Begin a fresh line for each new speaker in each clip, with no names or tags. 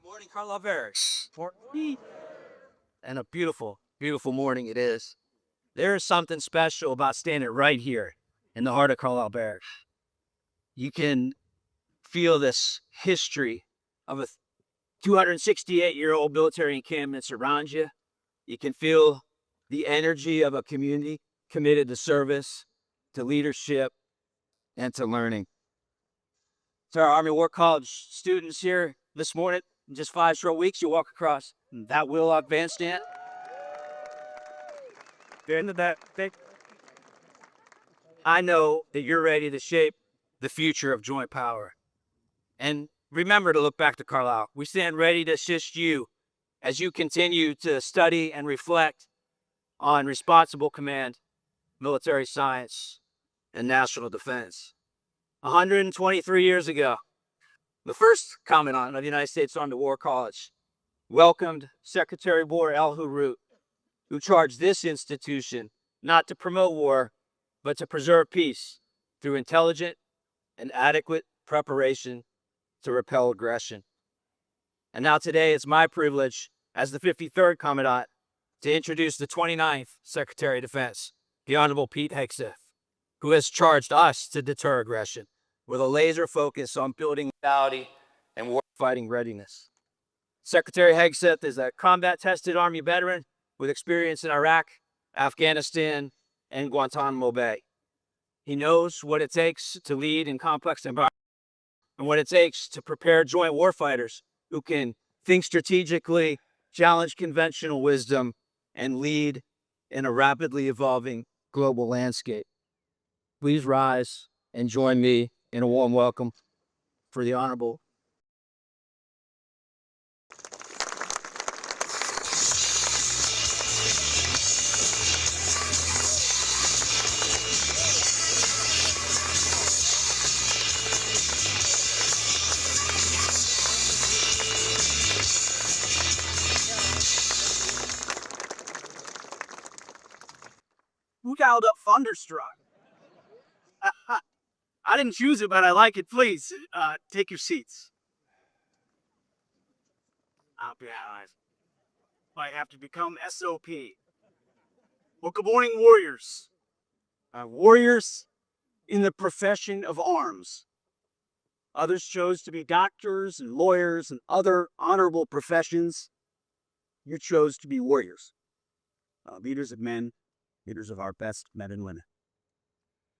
Morning, Carlisle Barracks. Morning. And a beautiful, beautiful morning it is. There is something special about standing right here in the heart of Carlisle Barracks. You can feel this history of a 268-year-old military encampment around you. You can feel the energy of a community committed to service, to leadership, and to learning. To our Army War College students here this morning, in just 5 short weeks, you walk across that Willock bandstand. The end of that thing. I know that you're ready to shape the future of joint power. And remember to look back to Carlisle. We stand ready to assist you as you continue to study and reflect on responsible command, military science, and national defense. 123 years ago, the first commandant of the United States Army War College welcomed Secretary of War Al Hurut, who charged this institution not to promote war, but to preserve peace through intelligent and adequate preparation to repel aggression. And now today it's my privilege as the 53rd Commandant to introduce the 29th Secretary of Defense, the Honorable Pete Hegseth, who has charged us to deter aggression with a laser focus on building mentality and warfighting readiness. Secretary Hegseth is a combat-tested Army veteran with experience in Iraq, Afghanistan, and Guantanamo Bay. He knows what it takes to lead in complex environments and what it takes to prepare joint warfighters who can think strategically, challenge conventional wisdom, and lead in a rapidly evolving global landscape. Please rise and join me in a warm welcome for the Honorable.
Who dialed up Thunderstruck? I didn't choose it, but I like it. Please, take your seats. I'll be honest. I have to become SOP. Well, good morning, warriors. Warriors in the profession of arms. Others chose to be doctors and lawyers and other honorable professions. You chose to be warriors. Leaders of men, leaders of our best men and women.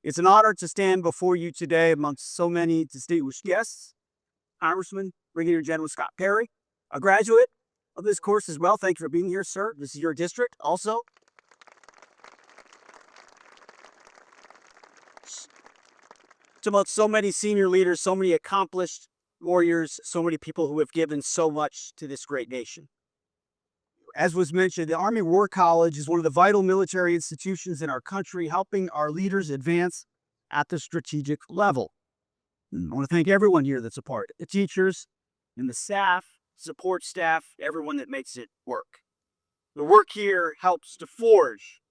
It's an honor to stand before you today amongst so many distinguished guests. Congressman, Brigadier General Scott Perry, a graduate of this course as well. Thank you for being here, sir. This is your district also. Amongst so many senior leaders, so many accomplished warriors, so many people who have given so much to this great nation. As was mentioned, the Army War College is one of the vital military institutions in our country, helping our leaders advance at the strategic level. I want to thank everyone here that's a part, the teachers and the staff, support staff, everyone that makes it work. The work here helps to forge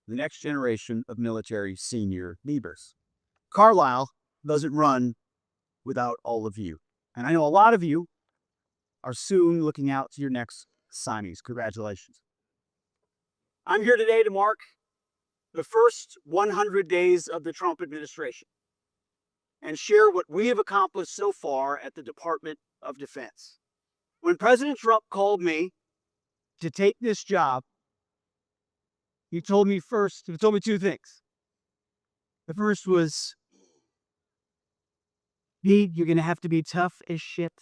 the next generation of military senior leaders. Carlisle doesn't run without all of you. And I know a lot of you are soon looking out to your next signees. Congratulations. I'm here today to mark the first 100 days of the Trump administration and share what we have accomplished so far at the Department of Defense. When President Trump called me to take this job, he told me two things. The first was, Pete, you're going to have to be tough as shit.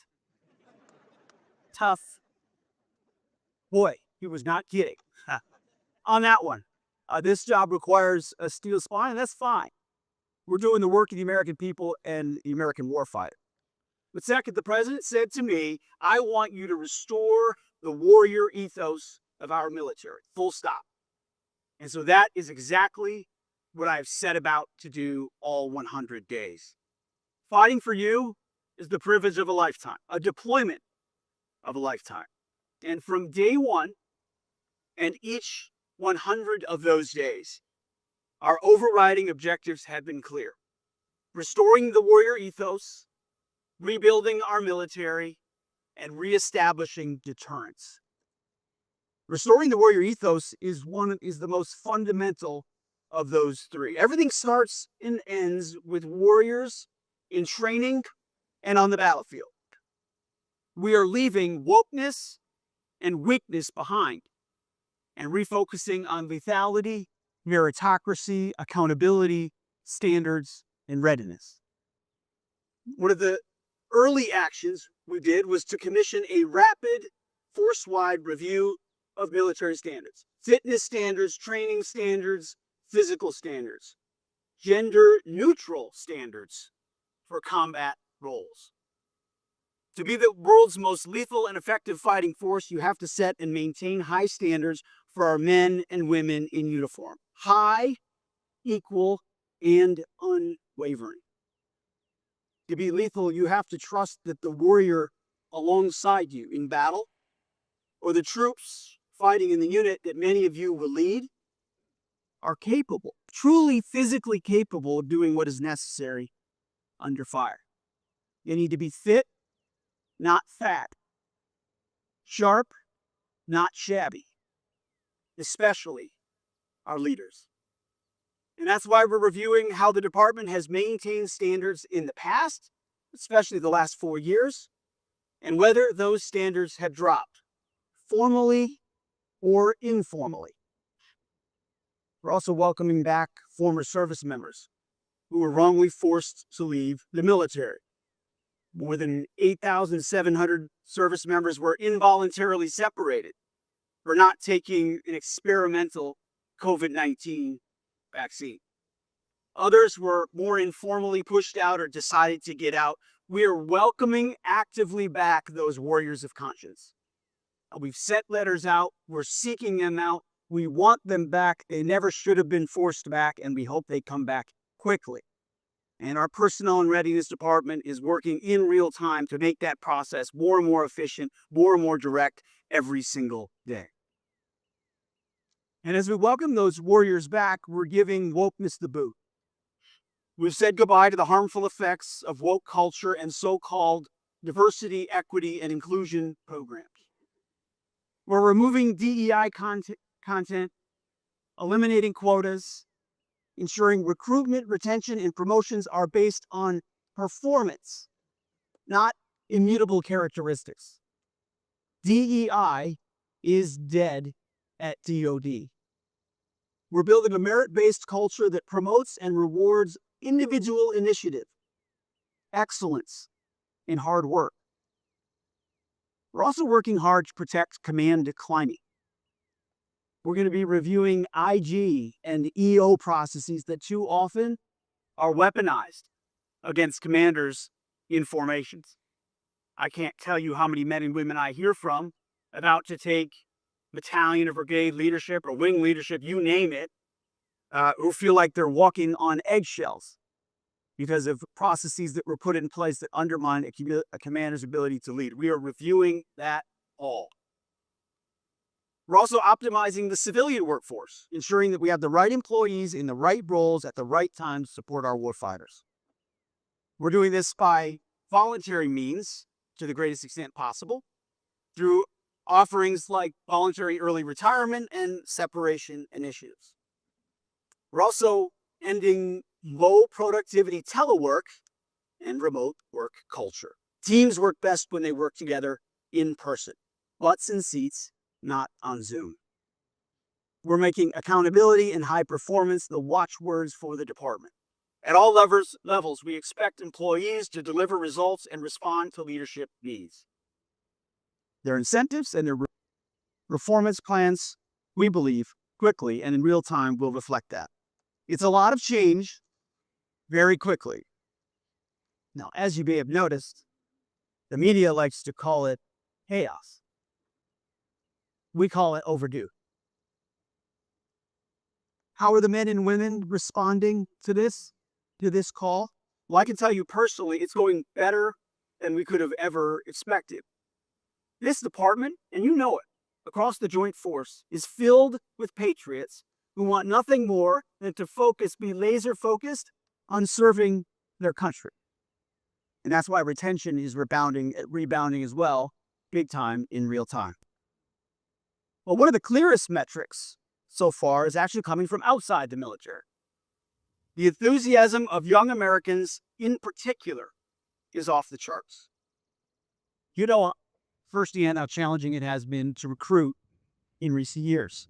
Tough. Boy, he was not kidding on that one. This job requires a steel spine, and that's fine. We're doing the work of the American people and the American warfighter. But second, the president said to me, I want you to restore the warrior ethos of our military, full stop. And so that is exactly what I've set about to do all 100 days. Fighting for you is the privilege of a lifetime, a deployment of a lifetime. And from day one, and each 100 of those days, our overriding objectives have been clear. Restoring the warrior ethos, rebuilding our military, and reestablishing deterrence. Restoring the warrior ethos is the most fundamental of those three. Everything starts and ends with warriors in training and on the battlefield. We are leaving wokeness and weakness behind and refocusing on lethality, meritocracy, accountability, standards, and readiness. One of the early actions we did was to commission a rapid, force-wide review of military standards. Fitness standards, training standards, physical standards, gender-neutral standards for combat roles. To be the world's most lethal and effective fighting force, you have to set and maintain high standards for our men and women in uniform. High, equal, and unwavering. To be lethal, you have to trust that the warrior alongside you in battle, or the troops fighting in the unit that many of you will lead, are capable, truly physically capable of doing what is necessary under fire. You need to be fit, not fat. Sharp, not shabby. Especially our leaders. And that's why we're reviewing how the department has maintained standards in the past, especially the last 4 years, and whether those standards have dropped, formally or informally. We're also welcoming back former service members who were wrongly forced to leave the military. More than 8,700 service members were involuntarily separated for not taking an experimental COVID-19 vaccine. Others were more informally pushed out or decided to get out. We are welcoming actively back those warriors of conscience. We've sent letters out. We're seeking them out. We want them back. They never should have been forced back, and we hope they come back quickly. And our personnel and readiness department is working in real time to make that process more and more efficient, more and more direct every single day. And as we welcome those warriors back, we're giving wokeness the boot. We've said goodbye to the harmful effects of woke culture and so-called diversity, equity, and inclusion programs. We're removing DEI content, eliminating quotas, ensuring recruitment, retention, and promotions are based on performance, not immutable characteristics. DEI is dead at DOD. We're building a merit-based culture that promotes and rewards individual initiative, excellence, and hard work. We're also working hard to protect command climbing. We're going to be reviewing IG and EO processes that too often are weaponized against commanders in formations. I can't tell you how many men and women I hear from about to take battalion or brigade leadership or wing leadership, you name it, who feel like they're walking on eggshells because of processes that were put in place that undermine a commander's ability to lead. We are reviewing that all. We're also optimizing the civilian workforce, ensuring that we have the right employees in the right roles at the right time to support our warfighters. We're doing this by voluntary means to the greatest extent possible, through offerings like voluntary early retirement and separation initiatives. We're also ending low productivity telework and remote work culture. Teams work best when they work together in person, butts in seats, not on Zoom. We're making accountability and high performance the watchwords for the department. At all levels, we expect employees to deliver results and respond to leadership needs. Their incentives and their performance plans, we believe, quickly and in real time will reflect that. It's a lot of change very quickly. Now, as you may have noticed, the media likes to call it chaos. We call it overdue. How are the men and women responding to this call? Well, I can tell you personally, it's going better than we could have ever expected. This department, and you know it, across the Joint Force, is filled with patriots who want nothing more than to be laser focused on serving their country. And that's why retention is rebounding as well, big time in real time. Well, one of the clearest metrics so far is actually coming from outside the military. The enthusiasm of young Americans in particular is off the charts. You know firsthand how challenging it has been to recruit in recent years.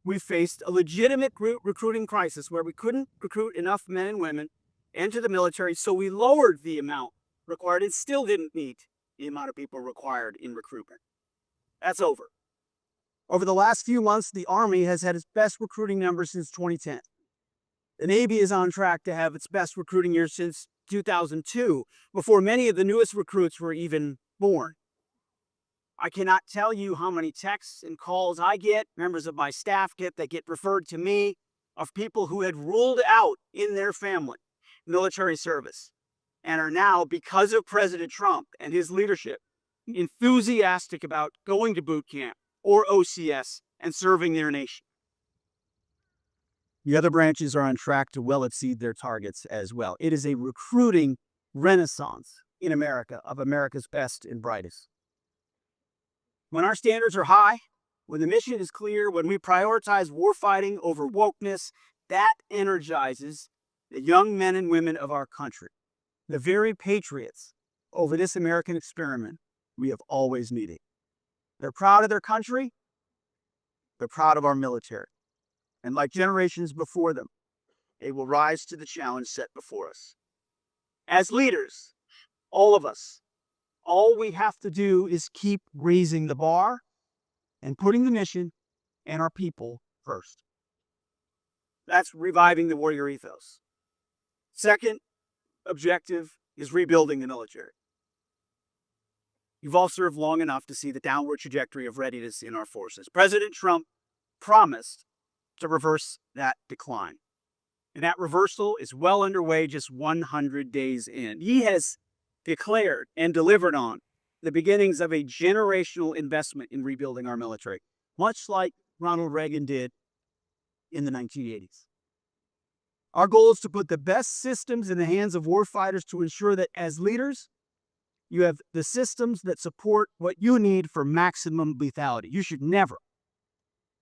We faced a legitimate recruiting crisis where we couldn't recruit enough men and women into the military, so we lowered the amount required. It still didn't meet the amount of people required in recruitment. That's over. Over the last few months, the Army has had its best recruiting numbers since 2010. The Navy is on track to have its best recruiting year since 2002, before many of the newest recruits were even born. I cannot tell you how many texts and calls I get, members of my staff get, that get referred to me, of people who had ruled out in their family military service and are now, because of President Trump and his leadership, enthusiastic about going to boot camp or OCS and serving their nation. The other branches are on track to well exceed their targets as well. It is a recruiting renaissance in America of America's best and brightest. When our standards are high, when the mission is clear, when we prioritize warfighting over wokeness, that energizes the young men and women of our country, the very patriots over this American experiment we have always needed. They're proud of their country. They're proud of our military. And like generations before them, they will rise to the challenge set before us. As leaders, all of us, all we have to do is keep raising the bar and putting the mission and our people first. That's reviving the warrior ethos. Second objective is rebuilding the military. You've all served long enough to see the downward trajectory of readiness in our forces. President Trump promised to reverse that decline. And that reversal is well underway just 100 days in. He has declared and delivered on the beginnings of a generational investment in rebuilding our military, much like Ronald Reagan did in the 1980s. Our goal is to put the best systems in the hands of warfighters to ensure that as leaders, you have the systems that support what you need for maximum lethality. You should never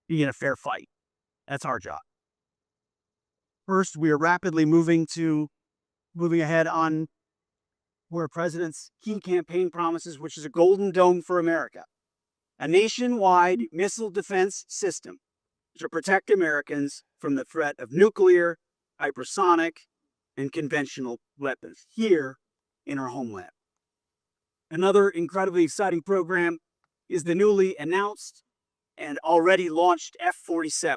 be in a fair fight. That's our job. First, we are rapidly moving ahead on our president's key campaign promises, which is a Golden Dome for America, a nationwide missile defense system to protect Americans from the threat of nuclear, hypersonic, and conventional weapons here in our homeland. Another incredibly exciting program is the newly announced and already launched F-47.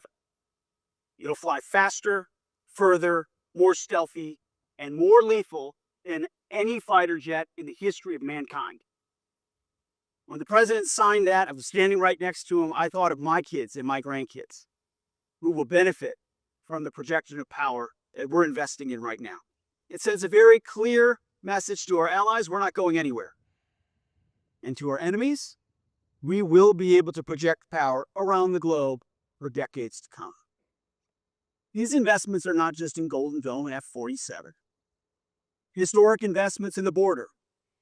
It'll fly faster, further, more stealthy, and more lethal than any fighter jet in the history of mankind. When the president signed that, I was standing right next to him. I thought of my kids and my grandkids who will benefit from the projection of power that we're investing in right now. It sends a very clear message to our allies: we're not going anywhere. And to our enemies, we will be able to project power around the globe for decades to come. These investments are not just in Golden Dome and F-47. Historic investments in the border,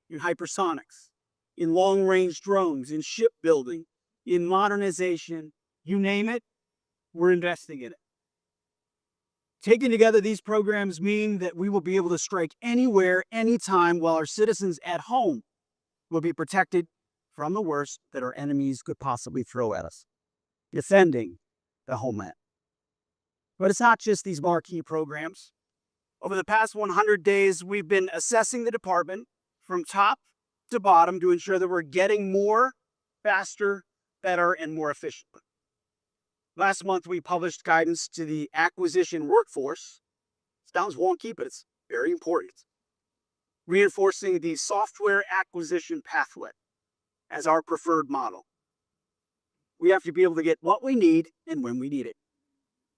in hypersonics, in long-range drones, in shipbuilding, in modernization, you name it, we're investing in it. Taken together, these programs mean that we will be able to strike anywhere, anytime, while our citizens at home will be protected from the worst that our enemies could possibly throw at us, defending the homeland. But it's not just these marquee programs. Over the past 100 days, we've been assessing the department from top to bottom to ensure that we're getting more, faster, better, and more efficiently. Last month, we published guidance to the acquisition workforce. Sounds wonky, but it's very important. Reinforcing the software acquisition pathway as our preferred model. We have to be able to get what we need and when we need it.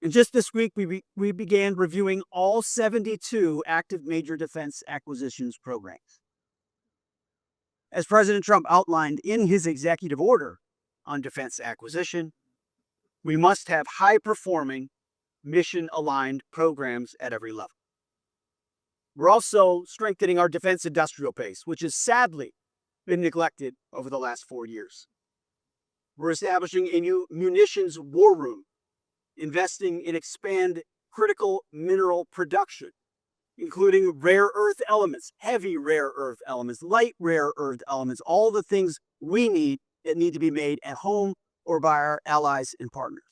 And just this week, we began reviewing all 72 active major defense acquisitions programs. As President Trump outlined in his executive order on defense acquisition, we must have high-performing, mission-aligned programs at every level. We're also strengthening our defense industrial base, which is sadly been neglected over the last 4 years. We're establishing a new munitions war room, investing in expand critical mineral production, including rare earth elements, heavy rare earth elements, light rare earth elements, all the things we need that need to be made at home or by our allies and partners.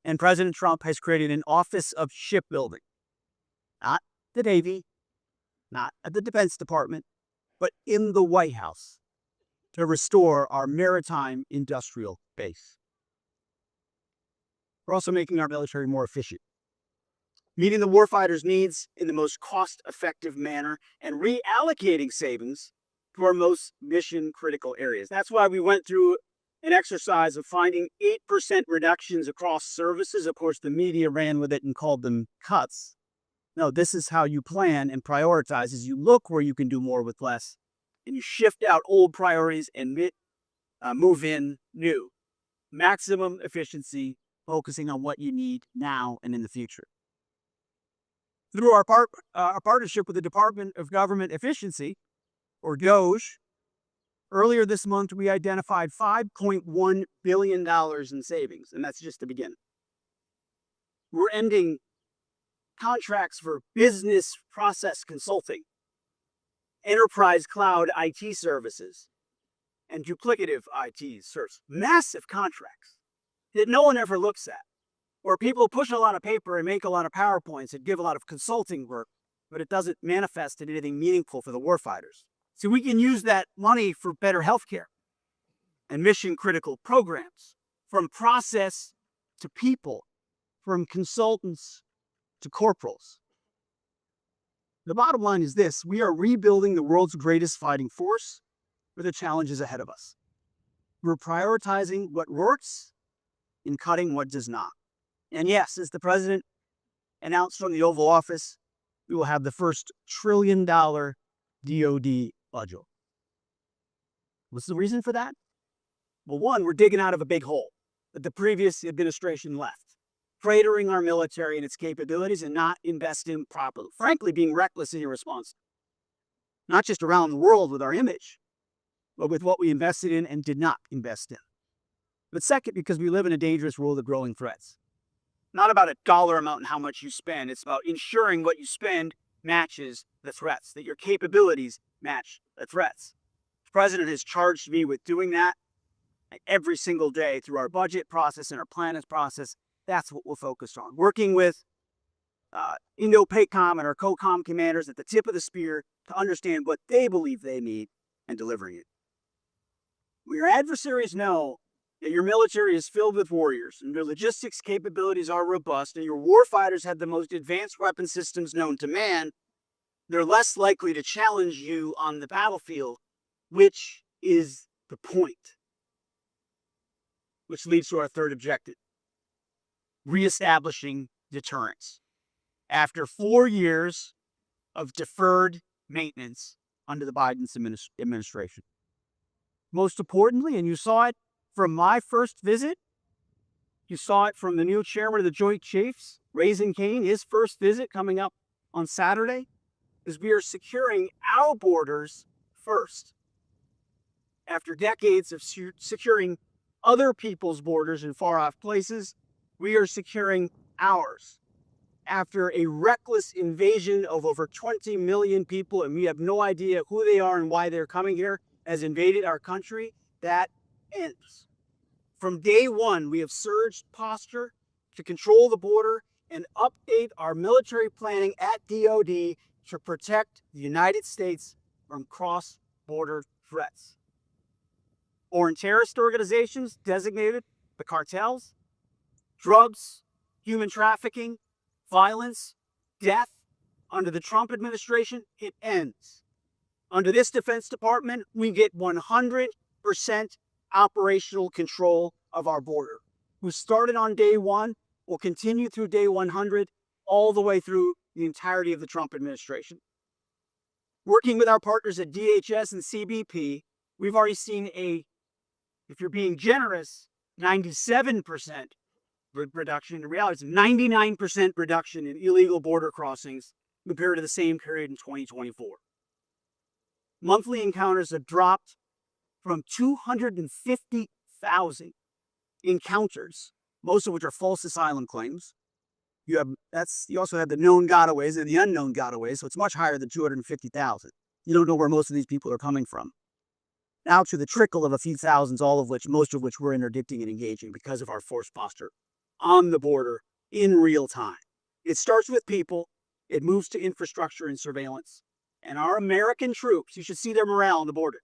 And President Trump has created an Office of Shipbuilding, not the Navy, not at the Defense Department, but in the White House to restore our maritime industrial base. We're also making our military more efficient, meeting the warfighters' needs in the most cost-effective manner and reallocating savings to our most mission-critical areas. That's why we went through an exercise of finding 8% reductions across services. Of course, the media ran with it and called them cuts. No, this is how you plan and prioritize, is you look where you can do more with less, and you shift out old priorities and move in new. Maximum efficiency, focusing on what you need now and in the future. Through our partnership with the Department of Government Efficiency, or DOGE, earlier this month we identified $5.1 billion in savings, and that's just the beginning. We're ending contracts for business process consulting, enterprise cloud IT services, and duplicative IT services. Massive contracts that no one ever looks at, where people push a lot of paper and make a lot of PowerPoints and give a lot of consulting work, but it doesn't manifest in anything meaningful for the warfighters. So we can use that money for better healthcare and mission-critical programs, from process to people, from consultants to corporals. The bottom line is this: we are rebuilding the world's greatest fighting force for the challenges ahead of us. We're prioritizing what works and cutting what does not. And yes, as the president announced from the Oval Office, we will have the first $1 trillion DoD budget. What's the reason for that? Well, one, we're digging out of a big hole that the previous administration left, cratering our military and its capabilities and not investing properly. Frankly, being reckless and irresponsible. Not just around the world with our image, but with what we invested in and did not invest in. But second, because we live in a dangerous world of growing threats. Not about a dollar amount and how much you spend. It's about ensuring what you spend matches the threats, that your capabilities match the threats. The president has charged me with doing that every single day through our budget process and our planning process. That's what we're focused on. Working with Indo-PACOM and our COCOM commanders at the tip of the spear to understand what they believe they need and delivering it. Your adversaries know that your military is filled with warriors and your logistics capabilities are robust and your warfighters have the most advanced weapon systems known to man. They're less likely to challenge you on the battlefield, which is the point. Which leads to our third objective: reestablishing deterrence. After 4 years of deferred maintenance under the Biden administration. Most importantly, and you saw it from my first visit, you saw it from the new chairman of the Joint Chiefs, Raising Cane, his first visit coming up on Saturday, is we are securing our borders first. After decades of securing other people's borders in far-off places, we are securing ours. After a reckless invasion of over 20 million people, and we have no idea who they are and why they're coming here, has invaded our country, that ends. From day one, we have surged posture to control the border and update our military planning at DoD to protect the United States from cross-border threats. Foreign terrorist organizations designated the cartels, drugs, human trafficking, violence, death. Under the Trump administration, it ends. Under this Defense Department, we get 100% operational control of our border. We started on day one, will continue through day 100, all the way through the entirety of the Trump administration. Working with our partners at DHS and CBP, we've already seen if you're being generous, 97% reduction. In reality, it's 99% reduction in illegal border crossings compared to the same period in 2024. Monthly encounters have dropped from 250,000 encounters, most of which are false asylum claims. You also have the known gotaways and the unknown gotaways, so it's much higher than 250,000. You don't know where most of these people are coming from. Now to the trickle of a few thousands, most of which we're interdicting and engaging because of our force posture on the border in real time. It starts with people, it moves to infrastructure and surveillance. And our American troops, you should see their morale on the border.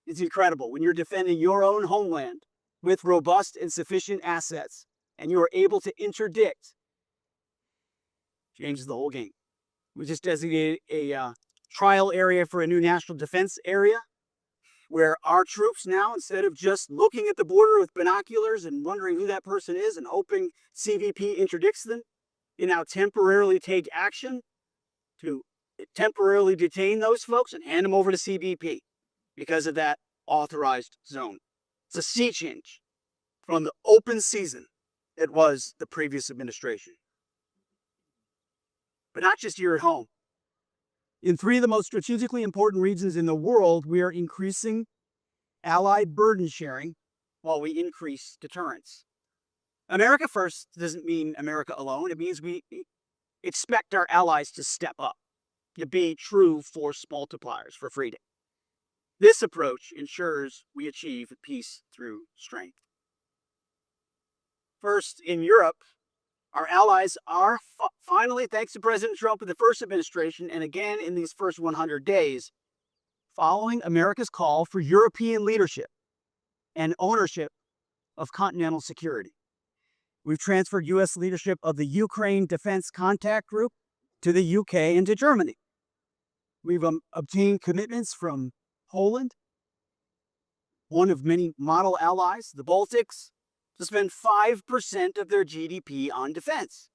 It's incredible when you're defending your own homeland with robust and sufficient assets, and you are able to interdict. Changes the whole game. We just designated a trial area for a new national defense area where our troops now, instead of just looking at the border with binoculars and wondering who that person is and hoping CBP interdicts them, they now temporarily take action to temporarily detain those folks and hand them over to CBP because of that authorized zone. It's a sea change from the open season it was the previous administration. But not just here at home. In 3 of the most strategically important regions in the world, we are increasing allied burden sharing while we increase deterrence. America first doesn't mean America alone. It means we expect our allies to step up, to be true force multipliers for freedom. This approach ensures we achieve peace through strength. First, in Europe, our allies are finally, thanks to President Trump in the first administration, and again in these first 100 days, following America's call for European leadership and ownership of continental security. We've transferred U.S. leadership of the Ukraine Defense Contact Group to the UK and to Germany. We've obtained commitments from Poland, one of many model allies, the Baltics, to spend 5% of their GDP on defense.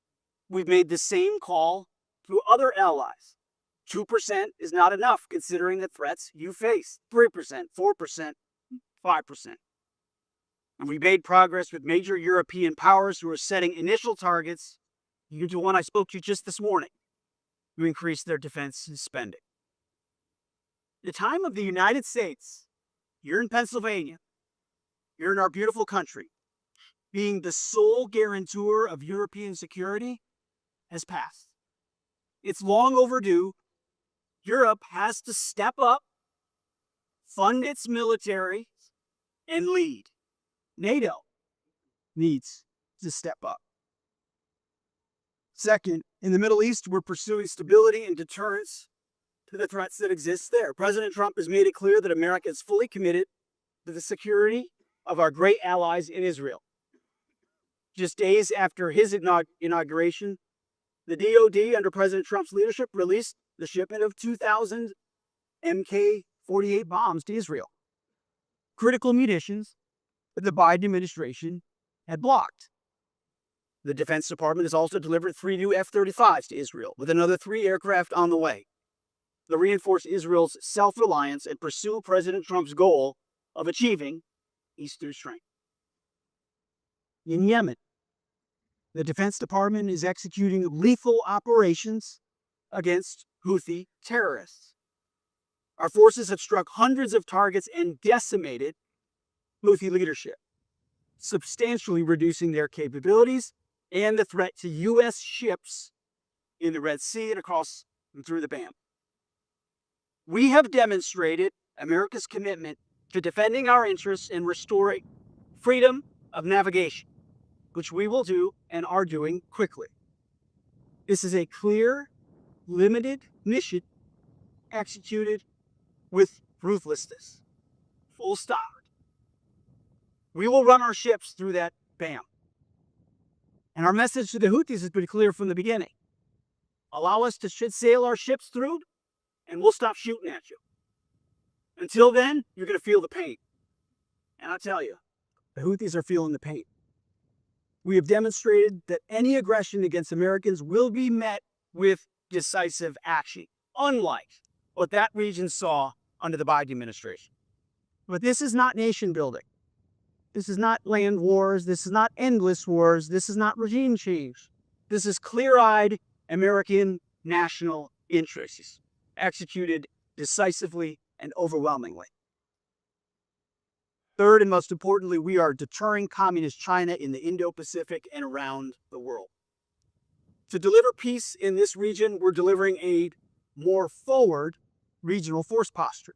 We've made the same call to other allies. 2% is not enough considering the threats you face. 3%, 4%, 5%. And we made progress with major European powers who are setting initial targets, you to one I spoke to just this morning, to increase their defense spending. The time of the United States, you're in Pennsylvania, you're in our beautiful country, being the sole guarantor of European security has passed. It's long overdue. Europe has to step up, fund its military, and lead. NATO needs to step up. Second, in the Middle East, we're pursuing stability and deterrence to the threats that exist there. President Trump has made it clear that America is fully committed to the security of our great allies in Israel. Just days after his inauguration, the DoD, under President Trump's leadership, released the shipment of 2,000 Mk-48 bombs to Israel. Critical munitions that the Biden administration had blocked. The Defense Department has also delivered 3 new F-35s to Israel, with another 3 aircraft on the way, to reinforce Israel's self-reliance and pursue President Trump's goal of achieving peace through strength. In Yemen, the Defense Department is executing lethal operations against Houthi terrorists. Our forces have struck hundreds of targets and decimated Houthi leadership, substantially reducing their capabilities and the threat to U.S. ships in the Red Sea and across and through the BAM. We have demonstrated America's commitment to defending our interests and restoring freedom of navigation, which we will do and are doing quickly. This is a clear, limited mission executed with ruthlessness. Full stop. We will run our ships through that BAM. And our message to the Houthis has been clear from the beginning. Allow us to sail our ships through, and we'll stop shooting at you. Until then, you're going to feel the pain. And I'll tell you, the Houthis are feeling the pain. We have demonstrated that any aggression against Americans will be met with decisive action, unlike what that region saw under the Biden administration. But this is not nation building. This is not land wars. This is not endless wars. This is not regime change. This is clear-eyed American national interests executed decisively, and overwhelmingly. Third, and most importantly, we are deterring communist China in the Indo-Pacific and around the world. To deliver peace in this region, we're delivering a more forward regional force posture.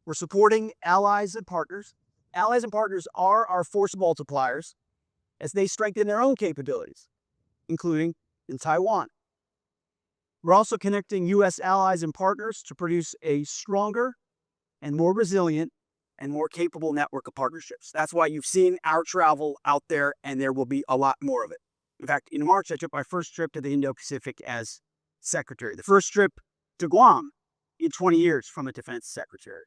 We're supporting allies and partners. Allies and partners are our force multipliers as they strengthen their own capabilities, including in Taiwan. We're also connecting U.S. allies and partners to produce a stronger and more resilient and more capable network of partnerships. That's why you've seen our travel out there, and there will be a lot more of it. In fact, in March, I took my first trip to the Indo-Pacific as secretary. The first trip to Guam in 20 years from a defense secretary.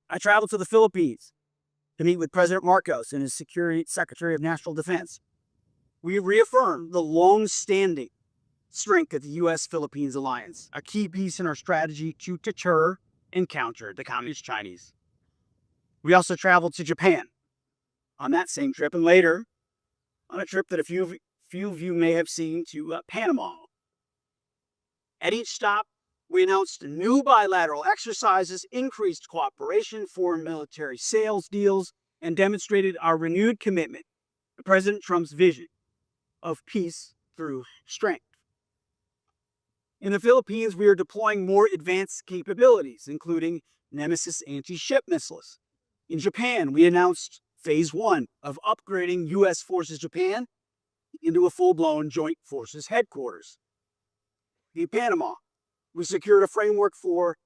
I traveled to the Philippines to meet with President Marcos and his Secretary of National Defense. We reaffirmed the long-standing strength of the U.S.-Philippines alliance, a key piece in our strategy to deter and counter the Communist Chinese. We also traveled to Japan on that same trip, and later on a trip that a few of you may have seen to Panama. At each stop, we announced new bilateral exercises, increased cooperation, foreign military sales deals, and demonstrated our renewed commitment to President Trump's vision of peace through strength. In the Philippines, we are deploying more advanced capabilities, including Nemesis anti-ship missiles. In Japan, we announced Phase 1 of upgrading U.S. Forces Japan into a full-blown Joint Forces headquarters. In Panama, we secured a framework for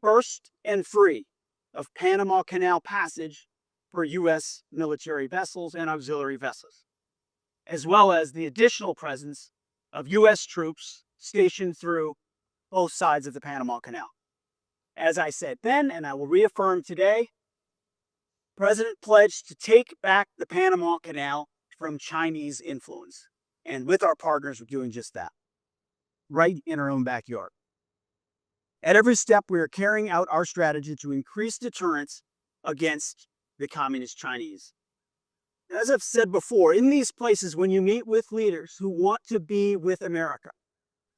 first and free of Panama Canal passage for U.S. military vessels and auxiliary vessels, as well as the additional presence of U.S. troops stationed through both sides of the Panama Canal. As I said then, and I will reaffirm today, the President pledged to take back the Panama Canal from Chinese influence. And with our partners, we're doing just that, right in our own backyard. At every step, we are carrying out our strategy to increase deterrence against the Communist Chinese. As I've said before, in these places, when you meet with leaders who want to be with America,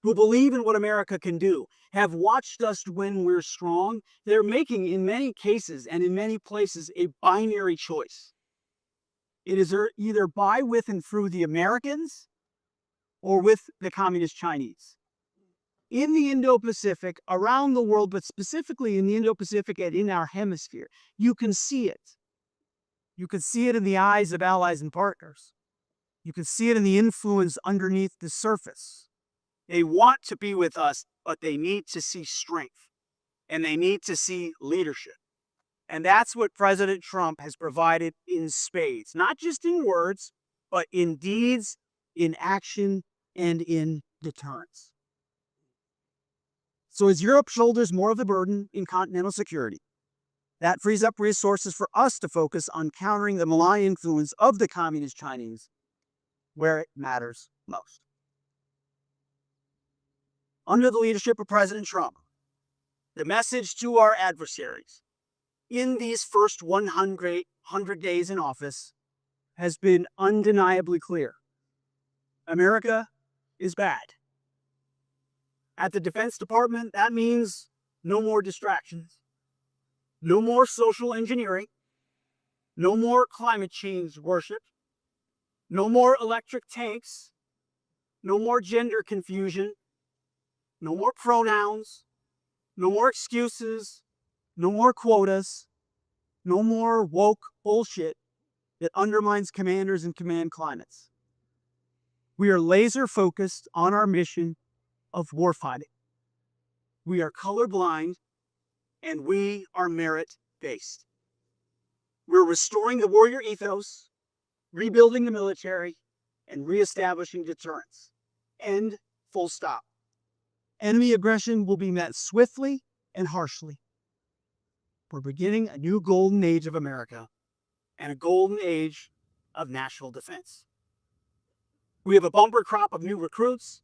who believe in what America can do, have watched us when we're strong, they're making, in many cases and in many places, a binary choice. It is either by, with, and through the Americans or with the Communist Chinese. In the Indo-Pacific, around the world, but specifically in the Indo-Pacific and in our hemisphere, you can see it. You can see it in the eyes of allies and partners. You can see it in the influence underneath the surface. They want to be with us, but they need to see strength, and they need to see leadership. And that's what President Trump has provided in spades, not just in words, but in deeds, in action, and in deterrence. So as Europe shoulders more of the burden in continental security, that frees up resources for us to focus on countering the malign influence of the Communist Chinese where it matters most. Under the leadership of President Trump, the message to our adversaries in these first 100 days in office has been undeniably clear. America is bad. At the Defense Department, that means no more distractions, no more social engineering, no more climate change worship, no more electric tanks, no more gender confusion, no more pronouns, no more excuses, no more quotas, no more woke bullshit that undermines commanders and command climates. We are laser focused on our mission of warfighting. We are colorblind, and we are merit-based. We're restoring the warrior ethos, rebuilding the military, and reestablishing deterrence. End, full stop. Enemy aggression will be met swiftly and harshly. We're beginning a new golden age of America and a golden age of national defense. We have a bumper crop of new recruits,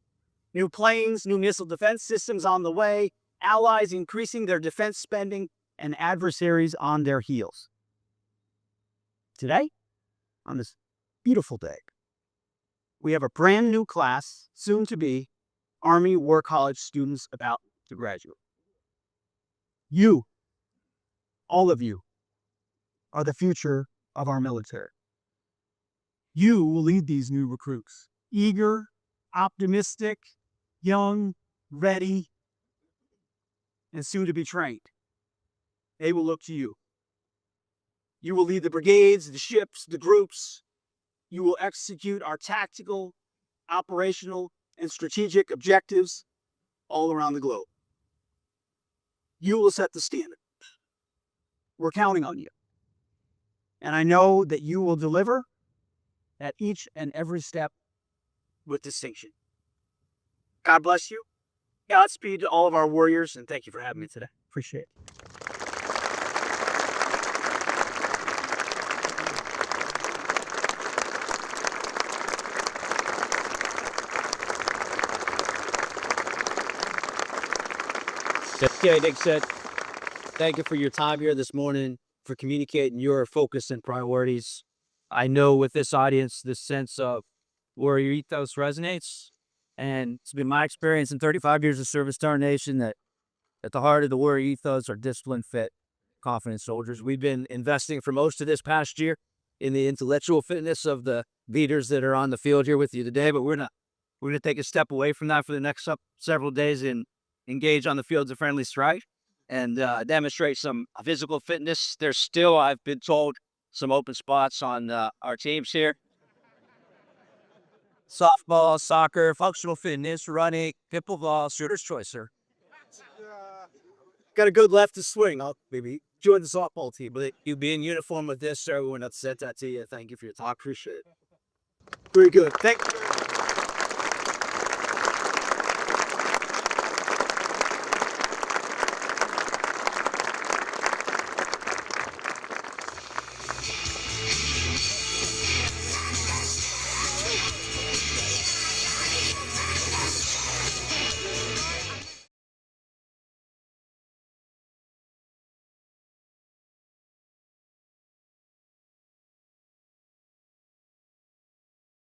new planes, new missile defense systems on the way, allies increasing their defense spending, and adversaries on their heels. Today, on this beautiful day, we have a brand new class, soon to be, Army War College students about to graduate. You, all of you, are the future of our military. You will lead these new recruits, eager, optimistic, young, ready, and soon to be trained. They will look to you. You will lead the brigades, the ships, the groups. You will execute our tactical, operational, and strategic objectives all around the globe. You will set the standard. We're counting on you. And I know that you will deliver at each and every step with distinction. God bless you. Godspeed to all of our warriors, and thank you for having me today. Appreciate it.
Okay, Hegseth, thank you for your time here this morning, for communicating your focus and priorities. I know with this audience, this sense of warrior ethos resonates. And it's been my experience in 35 years of service to our nation that at the heart of the warrior ethos are disciplined, fit, confident soldiers. We've been investing for most of this past year in the intellectual fitness of the leaders that are on the field here with you today, but we're gonna take a step away from that for the next several days and engage on the fields of friendly strife and demonstrate some physical fitness. There's still, I've been told, some open spots on our teams here. Softball, soccer, functional fitness, running, pickleball, shooter's choice, sir. Got a good left to swing. I'll maybe join the softball team, but you be in uniform with this, sir. Everyone that said that to you. Thank you for your talk. Appreciate it.
Very good. Thank you.